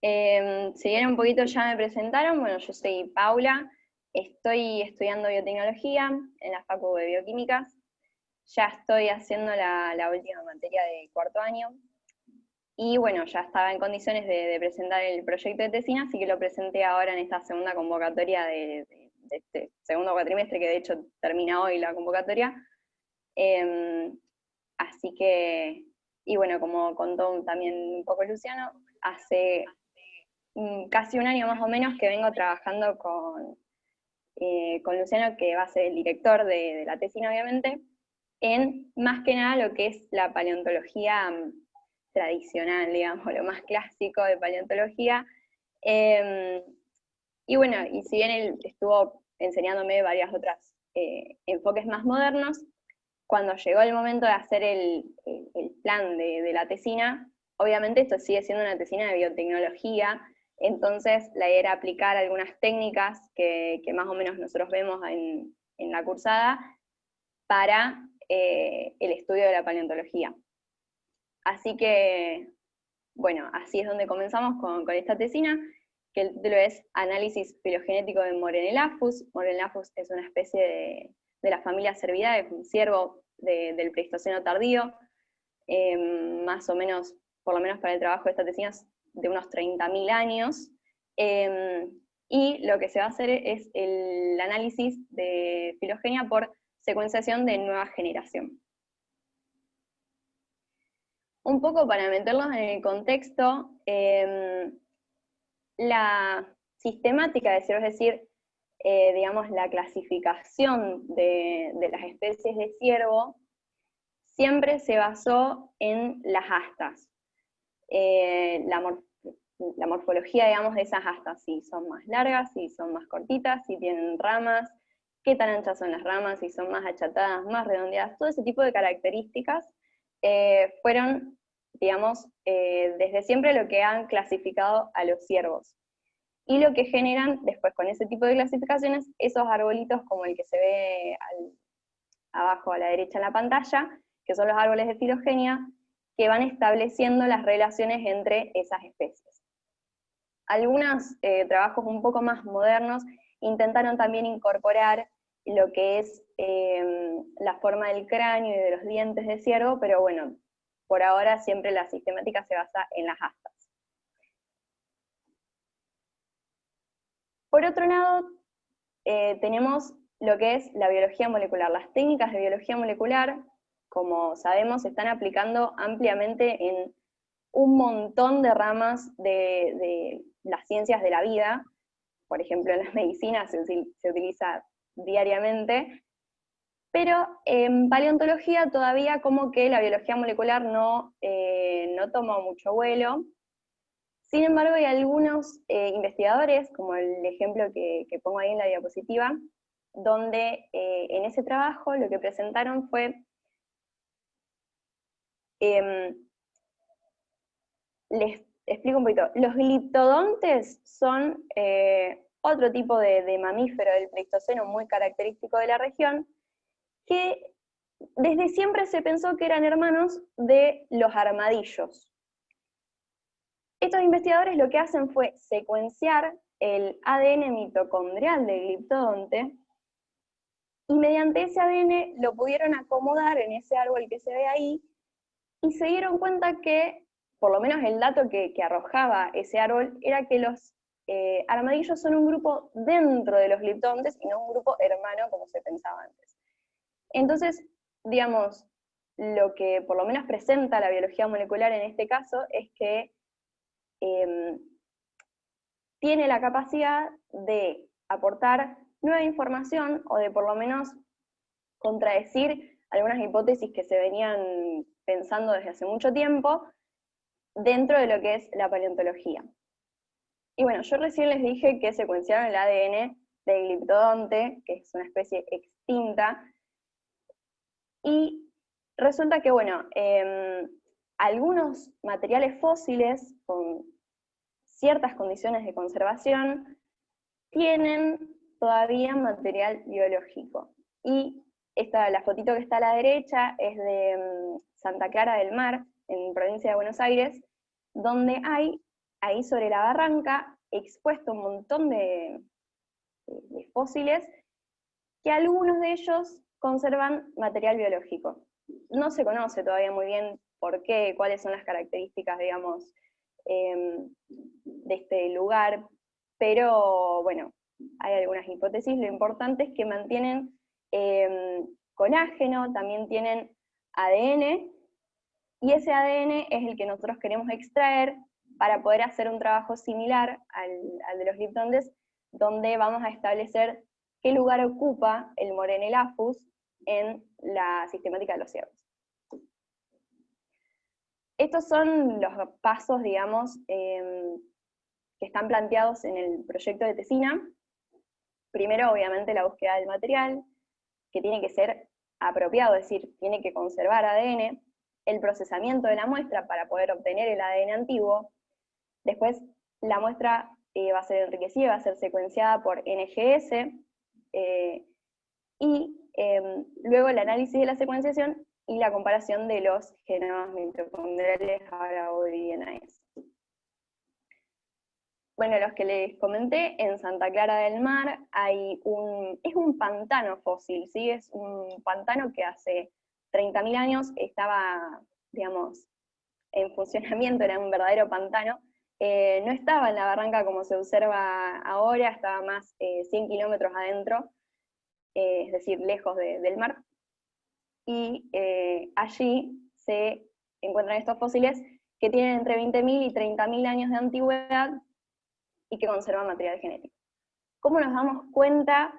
Si bien un poquito ya me presentaron, bueno, yo soy Paula, estoy estudiando biotecnología en la Facu de Bioquímicas, ya estoy haciendo la última materia de cuarto año, y bueno, ya estaba en condiciones de presentar el proyecto de tesina, así que lo presenté ahora en esta segunda convocatoria de este segundo cuatrimestre, que de hecho termina hoy la convocatoria. Em, Así que, y bueno, como contó también un poco Luciano, hace casi un año más o menos que vengo trabajando con Luciano, que va a ser el director de la tesina, obviamente, en más que nada lo que es la paleontología tradicional, digamos, lo más clásico de paleontología. Eh, y bueno, y si bien él estuvo enseñándome varias otras enfoques más modernos, cuando llegó el momento de hacer el plan de la tesina, obviamente esto sigue siendo una tesina de biotecnología, entonces la idea era aplicar algunas técnicas que más o menos nosotros vemos en la cursada para el estudio de la paleontología. Así que, bueno, así es donde comenzamos con esta tesina, que el título es Análisis filogenético de Morenelaphus. Morenelaphus es una especie de la familia Cervidae, un ciervo del Pleistoceno tardío, más o menos, por lo menos para el trabajo de esta tesina, de unos 30.000 años. Y lo que se va a hacer es el análisis de filogenia por secuenciación de nueva generación. Un poco para meterlos en el contexto, la sistemática de ciervos, es decir, digamos, la clasificación de las especies de ciervo, siempre se basó en las astas. La morfología, digamos, de esas astas, si son más largas, si son más cortitas, si tienen ramas, qué tan anchas son las ramas, si son más achatadas, más redondeadas, todo ese tipo de características fueron, digamos, desde siempre lo que han clasificado a los ciervos. Y lo que generan después con ese tipo de clasificaciones, esos arbolitos como el que se ve abajo a la derecha en la pantalla, que son los árboles de filogenia, que van estableciendo las relaciones entre esas especies. Algunos trabajos un poco más modernos intentaron también incorporar lo que es la forma del cráneo y de los dientes de ciervo, pero bueno, por ahora siempre la sistemática se basa en las astas. Por otro lado, tenemos lo que es la biología molecular. Las técnicas de biología molecular, como sabemos, se están aplicando ampliamente en un montón de ramas de las ciencias de la vida. Por ejemplo, en la medicina se utiliza diariamente, pero en paleontología todavía como que la biología molecular no tomó mucho vuelo. Sin embargo, hay algunos investigadores, como el ejemplo que pongo ahí en la diapositiva, donde en ese trabajo lo que presentaron fue eh, les explico un poquito. Los gliptodontes son otro tipo de mamífero del Pleistoceno muy característico de la región, que desde siempre se pensó que eran hermanos de los armadillos. Estos investigadores lo que hacen fue secuenciar el ADN mitocondrial del gliptodonte y mediante ese ADN lo pudieron acomodar en ese árbol que se ve ahí y se dieron cuenta que, por lo menos el dato que arrojaba ese árbol, era que los armadillos son un grupo dentro de los gliptodontes y no un grupo hermano como se pensaba antes. Entonces, digamos, lo que por lo menos presenta la biología molecular en este caso es que tiene la capacidad de aportar nueva información o de por lo menos contradecir algunas hipótesis que se venían pensando desde hace mucho tiempo dentro de lo que es la paleontología. Y bueno, yo recién les dije que secuenciaron el ADN del gliptodonte, que es una especie extinta, y resulta que, bueno, algunos materiales fósiles con ciertas condiciones de conservación tienen todavía material biológico. Y la fotito que está a la derecha es de Santa Clara del Mar, en provincia de Buenos Aires, donde hay ahí sobre la barranca, expuesto un montón de fósiles, que algunos de ellos conservan material biológico. No se conoce todavía muy bien por qué, cuáles son las características, digamos, de este lugar, pero bueno, hay algunas hipótesis. Lo importante es que mantienen colágeno, también tienen ADN, y ese ADN es el que nosotros queremos extraer para poder hacer un trabajo similar al de los leptontes, donde vamos a establecer qué lugar ocupa el Morenelaphus en la sistemática de los ciervos. Estos son los pasos, digamos, que están planteados en el proyecto de Tesina. Primero, obviamente, la búsqueda del material, que tiene que ser apropiado, es decir, tiene que conservar ADN, el procesamiento de la muestra para poder obtener el ADN antiguo. Después, la muestra va a ser enriquecida, va a ser secuenciada por NGS, y luego el análisis de la secuenciación y la comparación de los genomas mitocondriales a la DNA-S. Bueno, los que les comenté, en Santa Clara del Mar es un pantano fósil, ¿sí? Es un pantano que hace 30.000 años estaba, digamos, en funcionamiento, era un verdadero pantano. No estaba en la barranca como se observa ahora, estaba más 100 kilómetros adentro, es decir, lejos del mar. Y allí se encuentran estos fósiles que tienen entre 20.000 y 30.000 años de antigüedad y que conservan material genético. ¿Cómo nos damos cuenta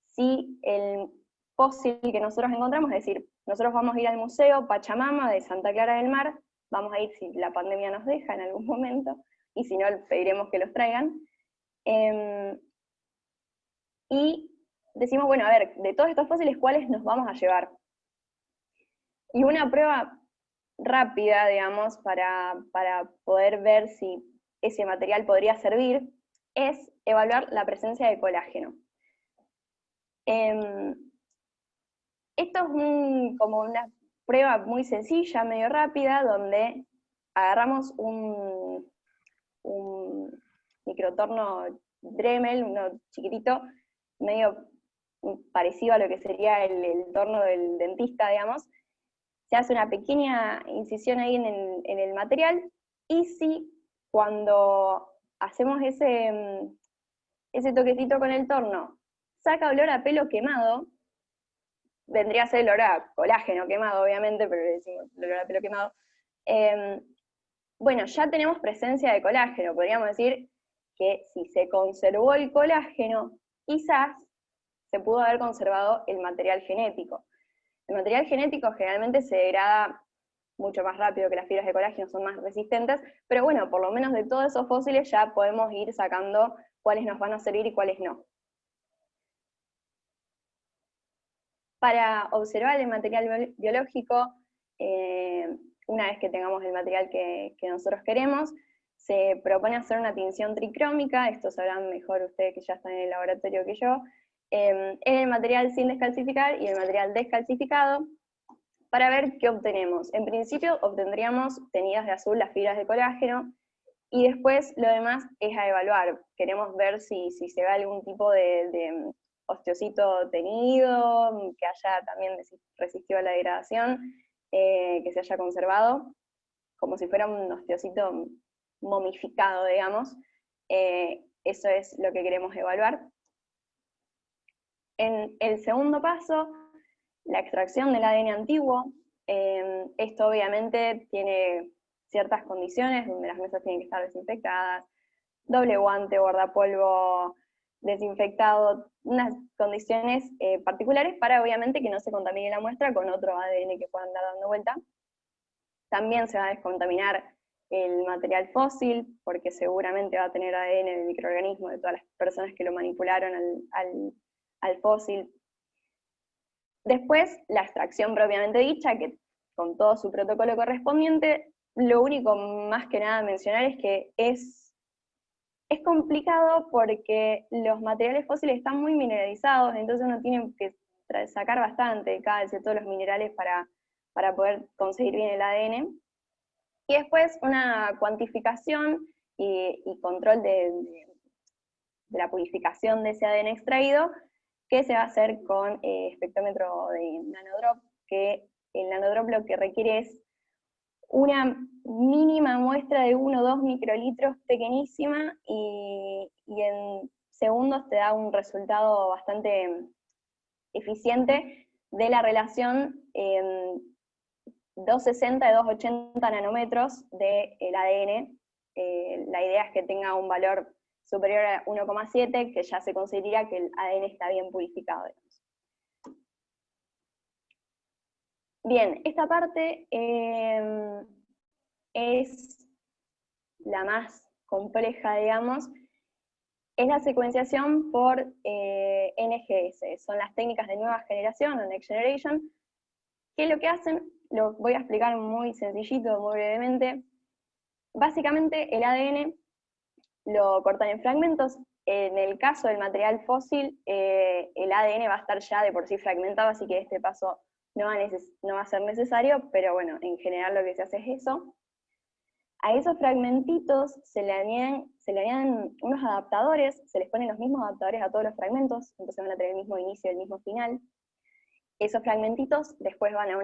si el fósil que nosotros encontramos, es decir, nosotros vamos a ir al Museo Pachamama de Santa Clara del Mar, vamos a ir si la pandemia nos deja en algún momento, y si no, pediremos que los traigan, y decimos, bueno, a ver, de todos estos fósiles, ¿cuáles nos vamos a llevar? Y una prueba rápida, digamos, para poder ver si ese material podría servir, es evaluar la presencia de colágeno. Esto es como una prueba muy sencilla, medio rápida, donde agarramos un microtorno Dremel, uno chiquitito, medio parecido a lo que sería el torno del dentista, digamos. Se hace una pequeña incisión ahí en el material, y si cuando hacemos ese toquecito con el torno saca olor a pelo quemado, vendría a ser el olor a colágeno quemado, obviamente, pero le decimos el olor a pelo quemado, bueno, ya tenemos presencia de colágeno. Podríamos decir que si se conservó el colágeno, quizás se pudo haber conservado el material genético. El material genético generalmente se degrada mucho más rápido que las fibras de colágeno, son más resistentes, pero bueno, por lo menos de todos esos fósiles ya podemos ir sacando cuáles nos van a servir y cuáles no. Para observar el material biológico, una vez que tengamos el material que nosotros queremos, se propone hacer una tinción tricrómica, esto sabrán mejor ustedes que ya están en el laboratorio que yo, en el material sin descalcificar y el material descalcificado, para ver qué obtenemos. En principio obtendríamos teñidas de azul las fibras de colágeno, y después lo demás es a evaluar. Queremos ver si se ve algún tipo de osteocito teñido, que haya también resistido a la degradación, que se haya conservado, como si fuera un osteocito momificado, digamos. Eso es lo que queremos evaluar. En el segundo paso, la extracción del ADN antiguo. Esto obviamente tiene ciertas condiciones, donde las mesas tienen que estar desinfectadas, doble guante, guardapolvo desinfectado, unas condiciones particulares para obviamente que no se contamine la muestra con otro ADN que pueda andar dando vuelta. También se va a descontaminar el material fósil, porque seguramente va a tener ADN del microorganismo de todas las personas que lo manipularon al fósil. Después, la extracción propiamente dicha, que con todo su protocolo correspondiente. Lo único más que nada a mencionar es que es complicado porque los materiales fósiles están muy mineralizados, entonces uno tiene que sacar bastante calcio, todos los minerales para poder conseguir bien el ADN. Y después una cuantificación y control de la purificación de ese ADN extraído, que se va a hacer con espectrómetro de nanodrop, que el nanodrop lo que requiere es una mínima muestra de 1 o 2 microlitros pequeñísima, y en segundos te da un resultado bastante eficiente de la relación 260 de 280 nanómetros del ADN. La idea es que tenga un valor superior a 1,7, que ya se considera que el ADN está bien purificado, digamos. Bien, esta parte es la más compleja, digamos, es la secuenciación por NGS, son las técnicas de nueva generación, o Next Generation, que lo que hacen, lo voy a explicar muy sencillito, muy brevemente. Básicamente el ADN lo cortan en fragmentos. En el caso del material fósil, el ADN va a estar ya de por sí fragmentado, así que este paso no va a ser necesario, pero bueno, en general lo que se hace es eso. A esos fragmentitos se le añaden unos adaptadores, se les ponen los mismos adaptadores a todos los fragmentos, entonces van a tener el mismo inicio y el mismo final. Esos fragmentitos después van a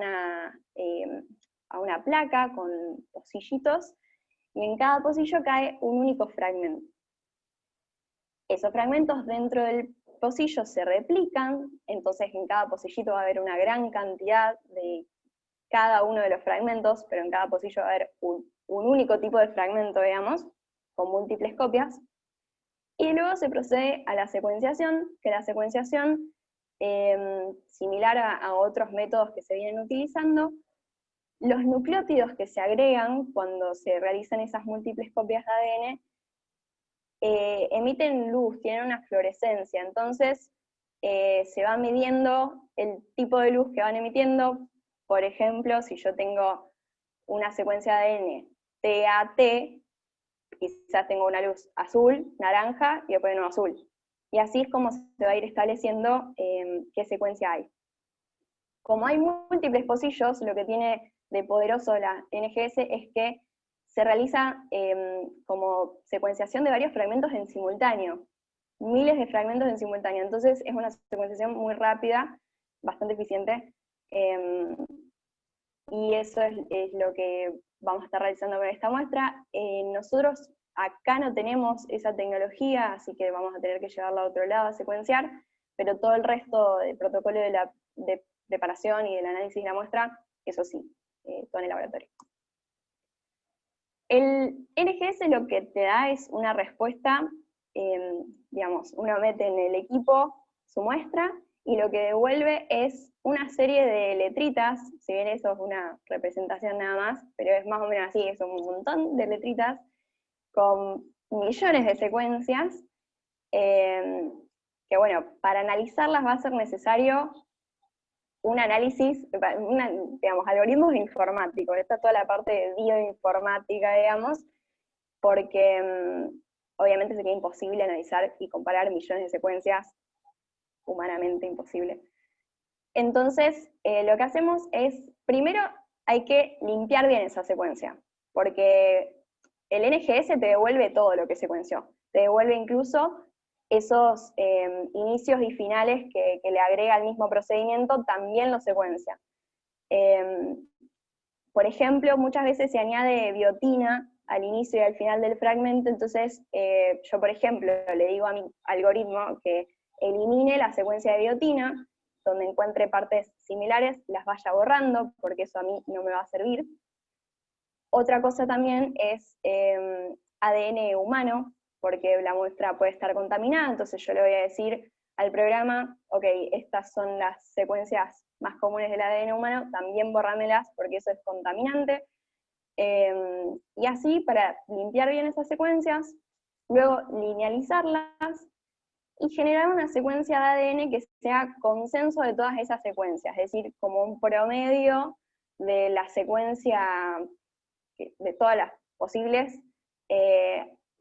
una placa con pocillitos, y en cada pocillo cae un único fragmento. Esos fragmentos dentro del pocillo se replican, entonces en cada pocillito va a haber una gran cantidad de cada uno de los fragmentos, pero en cada pocillo va a haber un único tipo de fragmento, digamos, con múltiples copias. Y luego se procede a la secuenciación, que la secuenciación, similar a otros métodos que se vienen utilizando, los nucleótidos que se agregan cuando se realizan esas múltiples copias de ADN, emiten luz, tienen una fluorescencia, entonces se va midiendo el tipo de luz que van emitiendo. Por ejemplo, si yo tengo una secuencia de ADN TAT, quizás tengo una luz azul, naranja, y después uno azul. Y así es como se va a ir estableciendo qué secuencia hay. Como hay múltiples pocillos, lo que tiene de poderoso la NGS es que se realiza como secuenciación de varios fragmentos en simultáneo, miles de fragmentos en simultáneo, entonces es una secuenciación muy rápida, bastante eficiente, y eso es lo que vamos a estar realizando con esta muestra. Nosotros acá no tenemos esa tecnología, así que vamos a tener que llevarla a otro lado a secuenciar, pero todo el resto del protocolo de preparación y del análisis de la muestra, eso sí, todo en el laboratorio. El NGS lo que te da es una respuesta, digamos, uno mete en el equipo su muestra, y lo que devuelve es una serie de letritas, si bien eso es una representación nada más, pero es más o menos así, es un montón de letritas con millones de secuencias, que bueno, para analizarlas va a ser necesario un análisis, digamos, algoritmos informáticos, está toda la parte de bioinformática, digamos, porque obviamente sería imposible analizar y comparar millones de secuencias, humanamente imposible. Entonces, lo que hacemos es, primero hay que limpiar bien esa secuencia, porque el NGS te devuelve todo lo que secuenció, te devuelve incluso esos inicios y finales que le agrega el mismo procedimiento, también lo secuencia. Por ejemplo, muchas veces se añade biotina al inicio y al final del fragmento, entonces yo, por ejemplo, le digo a mi algoritmo que elimine la secuencia de biotina, donde encuentre partes similares, las vaya borrando, porque eso a mí no me va a servir. Otra cosa también es ADN humano, porque la muestra puede estar contaminada, entonces yo le voy a decir al programa, ok, estas son las secuencias más comunes del ADN humano, también bórramelas porque eso es contaminante. Y así, para limpiar bien esas secuencias, luego linealizarlas y generar una secuencia de ADN que sea consenso de todas esas secuencias, es decir, como un promedio de la secuencia, de todas las posibles,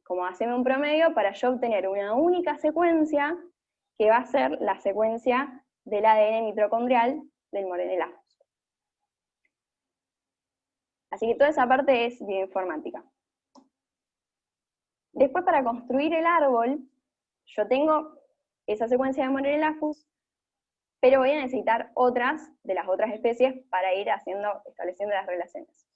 como hacerme un promedio para yo obtener una única secuencia que va a ser la secuencia del ADN mitocondrial del Morel-Lafus. Así que toda esa parte es bioinformática. Después, para construir el árbol, yo tengo esa secuencia de Morel-Lafus, pero voy a necesitar otras de las otras especies para ir estableciendo las relaciones.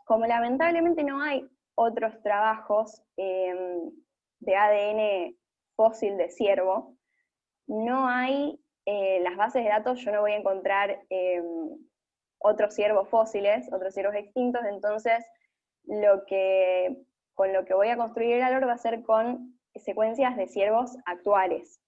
Como lamentablemente no hay otros trabajos de ADN fósil de ciervo, no hay las bases de datos, yo no voy a encontrar otros ciervos fósiles, otros ciervos extintos, entonces con lo que voy a construir el árbol va a ser con secuencias de ciervos actuales.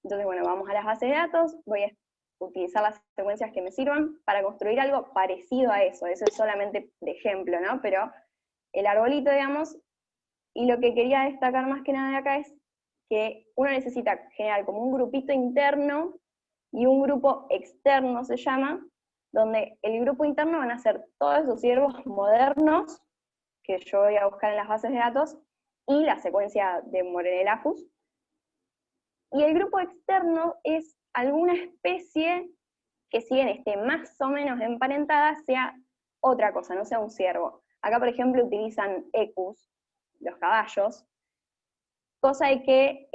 Entonces, bueno, vamos a las bases de datos, voy a utilizar las secuencias que me sirvan para construir algo parecido a eso es solamente de ejemplo, ¿no? Pero el arbolito, digamos, y lo que quería destacar más que nada de acá es que uno necesita generar como un grupito interno y un grupo externo, se llama, donde el grupo interno van a ser todos esos ciervos modernos que yo voy a buscar en las bases de datos y la secuencia de Morel-Lafus. Y el grupo externo es alguna especie que, si bien esté más o menos emparentada, sea otra cosa, no sea un ciervo. Acá, por ejemplo, utilizan ecus, los caballos, cosa de que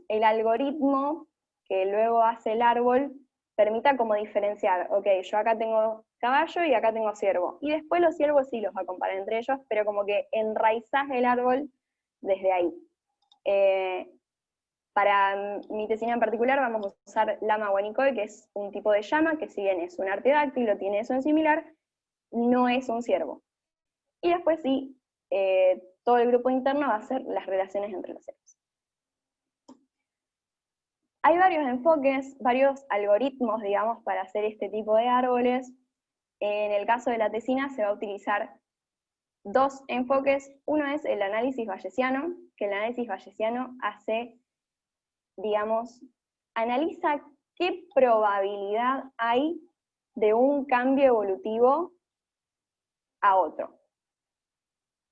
el algoritmo que luego hace el árbol permita como diferenciar, ok, yo acá tengo caballo y acá tengo ciervo, y después los ciervos sí los va a comparar entre ellos, pero como que enraizás el árbol desde ahí. Para mi tesina en particular vamos a usar Lama guanicoe, que es un tipo de llama, que si bien es un artedáctilo, tiene eso en similar, no es un ciervo. Y después sí, todo el grupo interno va a ser las relaciones entre los ciervos. Hay varios enfoques, varios algoritmos, digamos, para hacer este tipo de árboles. En el caso de la tesina se va a utilizar dos enfoques. Uno es el análisis bayesiano, que el análisis bayesiano hace, digamos, analiza qué probabilidad hay de un cambio evolutivo a otro.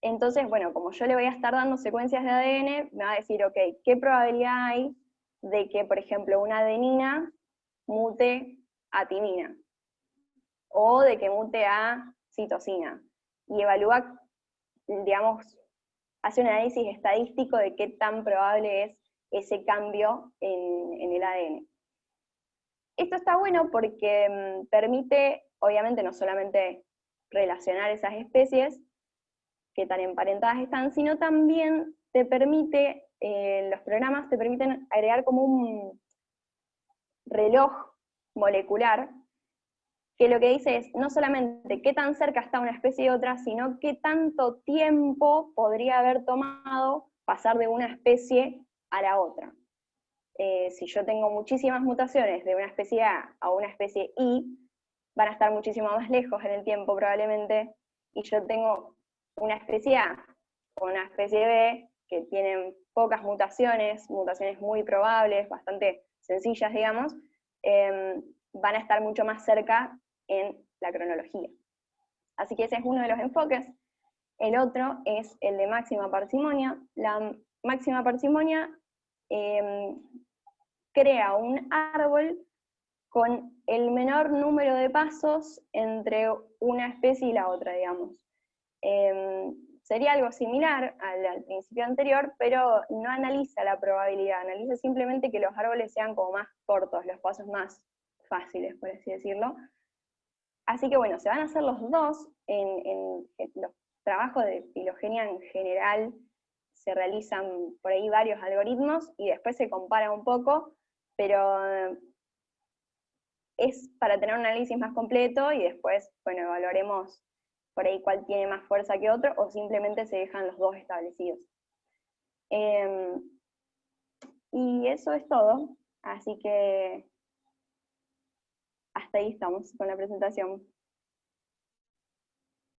Entonces, bueno, como yo le voy a estar dando secuencias de ADN, me va a decir, ok, ¿qué probabilidad hay de que, por ejemplo, una adenina mute a timina? O de que mute a citosina. Y evalúa, digamos, hace un análisis estadístico de qué tan probable es ese cambio en el ADN. Esto está bueno porque permite, obviamente, no solamente relacionar esas especies, que tan emparentadas están, sino también te permite, los programas te permiten agregar como un reloj molecular, que lo que dice es no solamente qué tan cerca está una especie de otra, sino qué tanto tiempo podría haber tomado pasar de una especie a la otra. Si yo tengo muchísimas mutaciones de una especie a una especie Y, van a estar muchísimo más lejos en el tiempo probablemente, y yo tengo una especie A o una especie B que tienen pocas mutaciones muy probables, bastante sencillas, digamos, van a estar mucho más cerca en la cronología. Así que ese es uno de los enfoques. El otro es el de máxima parsimonia. La máxima parsimonia crea un árbol con el menor número de pasos entre una especie y la otra, digamos. Sería algo similar al principio anterior, pero no analiza la probabilidad, analiza simplemente que los árboles sean como más cortos, los pasos más fáciles, por así decirlo. Así que bueno, se van a hacer los dos, en los trabajos de filogenia en general se realizan por ahí varios algoritmos y después se compara un poco, pero es para tener un análisis más completo y después, bueno, evaluaremos por ahí cuál tiene más fuerza que otro, o simplemente se dejan los dos establecidos. Y eso es todo, así que hasta ahí estamos con la presentación.